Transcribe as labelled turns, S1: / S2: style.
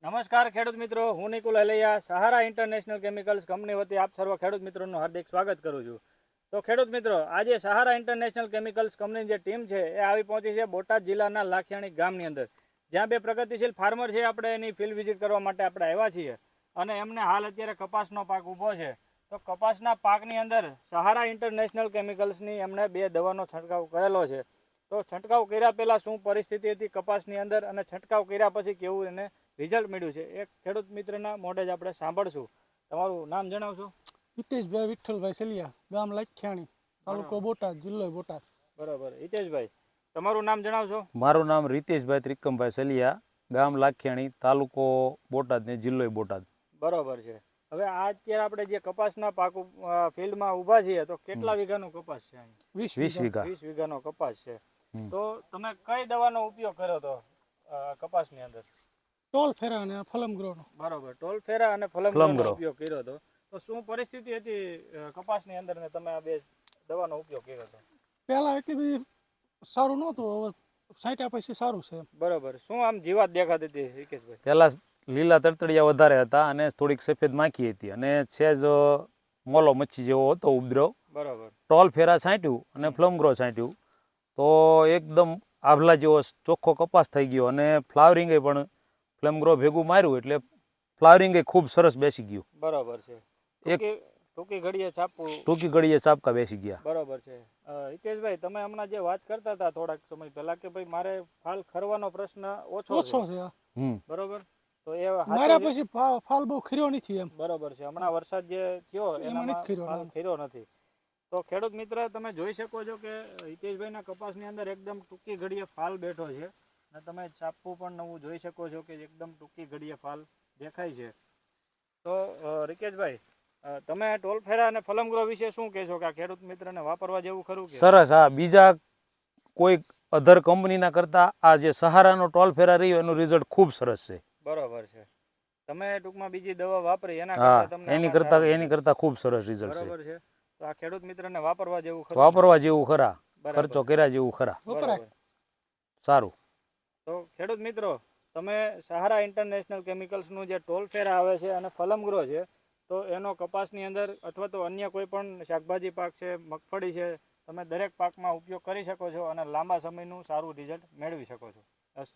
S1: નમસ્કાર ખેડૂત મિત્રો, હું નિકુલ અલૈયા સહારા ઇન્ટરનેશનલ કેમિકલ્સ કંપની વતી આપ સર્વ ખેડૂત મિત્રોનું હાર્દિક સ્વાગત કરું છું. તો ખેડૂત મિત્રો, આજે સહારા ઇન્ટરનેશનલ કેમિકલ્સ કંપનીની જે ટીમ છે એ આવી પહોંચી છે બોટાદ જિલ્લાના લાખિયાણી ગામની અંદર, જ્યાં બે પ્રગતિશીલ ફાર્મર છે. આપણે એની ફિલ્ડ વિઝિટ કરવા માટે આપણે આવ્યા છીએ અને એમને હાલ અત્યારે કપાસનો પાક ઊભો છે. તો કપાસના પાકની અંદર સહારા ઇન્ટરનેશનલ કેમિકલ્સની એમણે 2 દવાનો છંટકાવ કરેલો છે. તો છંટકાવ કર્યા પહેલાં શું પરિસ્થિતિ હતી કપાસની અંદર અને છંટકાવ કર્યા પછી કેવું એને રિઝલ્ટ મળ્યું છે, એક ખેડૂત મિત્રના મોઢે જ આપણે સાંભળશું. તમારું નામ જણાવશો?
S2: હિતેશભાઈ વિઠ્ઠલભાઈ સલિયા, ગામ લાખિયાણી, તાલુકો બોટાદ, જિલ્લો બોટાદ.
S1: બરાબર. હિતેશભાઈ, તમારું નામ જણાવશો?
S3: મારું નામ રીતેશભાઈ ત્રિકમભાઈ સલિયા, ગામ લાખિયાણી, તાલુકો બોટાદ ને જિલ્લો બોટાદ.
S1: બરાબર છે. હવે આ અત્યારે આપણે જે કપાસના પાક ફિલ્ડમાં ઊભા છીએ, તો કેટલા વીઘાનો કપાસ છે?
S3: 20 વીઘા.
S1: 20 વીઘાનો કપાસ છે. તો તમે કઈ દવાનો ઉપયોગ કર્યો હતો કપાસની અંદર?
S2: ટોલ ફેરા અને ફલમગ્રોનો.
S1: બરાબર, ટોલ ફેરા અને ફલમગ્રોનો ઉપયોગ કર્યો હતો. તો શું પરિસ્થિતિ હતી કપાસની અંદર ને તમે આ 2 દવાનો ઉપયોગ કર્યો હતો?
S2: પહેલા એટલી બધી સારું નહોતું, હવે છાંટ્યા પછી સારું છે.
S1: બરાબર. શું આમ જીવાત દેખાતી હતી હિકેશભાઈ?
S3: પેલા લીલા તડતડિયા વધારે હતા અને થોડીક સફેદ માખી હતી અને સહેજ મોલો મચ્છી જેવો હતો ઉપદ્રવ.
S1: બરાબર.
S3: ટોલ ફેરા છાંટ્યું અને ફ્લમગ્રો છાંટ્યું તો એકદમ આભલા જેવો ચોખ્ખો કપાસ થઈ ગયો અને ફ્લાવરિંગે પણ ફ્લમગ્રો ભેગું માર્યું એટલે ફ્લાવરિંગે ખૂબ સરસ બેસી ગયું.
S1: બરાબર છે. ટૂંકી ઘડીએ છાપવું,
S3: ટૂંકી ઘડીએ ચાપકા બેસી ગયા.
S1: બરાબર છે. હિતેશભાઈ, તમે હમણાં જે વાત કરતા હતા થોડાક સમય પહેલા કે ભાઈ મારે ફાલ ખરવાનો પ્રશ્ન ઓછો છે. બરાબર. તો એ
S2: મારા પછી ફાલ બહુ ખર્યો નથી એમ.
S1: બરાબર છે. હમણાં વરસાદ જે થયો એમાં ફાલ ખર્યો નથી. તો ખેડૂત મિત્ર, તમે જોઈ શકો છો કે હિતેશભાઈના કપાસની અંદર એકદમ ટૂંકી ઘડીએ ફાલ બેઠો છે અને તમે છાપવું પણ નવું જોઈ શકો છો કે એકદમ ટૂંકી ઘડીએ ફાલ દેખાય છે. તો રિકેશભાઈ, તમે ટોલ ફેરા અને ફલમગ્રો વિશે શું કહેશો કે આ ખેડૂત મિત્રને વાપરવા જેવું ખરું?
S3: સરસ. હા, બીજા કોઈ અધર કંપનીના કરતા આ જે સહારાનો ટોલ ફેરા રહ્યો એનું રિઝલ્ટ ખૂબ સરસ છે.
S1: બરાબર છે. તમે ટૂંકમાં બીજી દવા વાપરી એના
S3: એની કરતા ખૂબ સરસ રિઝલ્ટ છે.
S1: બરાબર છે. તો આ ખેડૂત મિત્રને વાપરવા જેવું ખરું?
S3: વાપરવા જેવું ખરા, ખર્ચો કર્યા જેવું ખરા.
S1: બરાબર.
S3: સારું.
S1: તો ખેડૂત મિત્રો, તમે સહારા ઇન્ટરનેશનલ કેમિકલ્સનું જે ટોલ ફેરા આવે છે અને ફલમગ્રો છે, તો એનો કપાસની અંદર અથવા તો અન્ય કોઈ પણ શાકભાજી પાક છે, મગફળી છે, તમે દરેક પાકમાં ઉપયોગ કરી શકો છો અને લાંબા સમયનું સારું રિઝલ્ટ મેળવી શકો છો. બસ.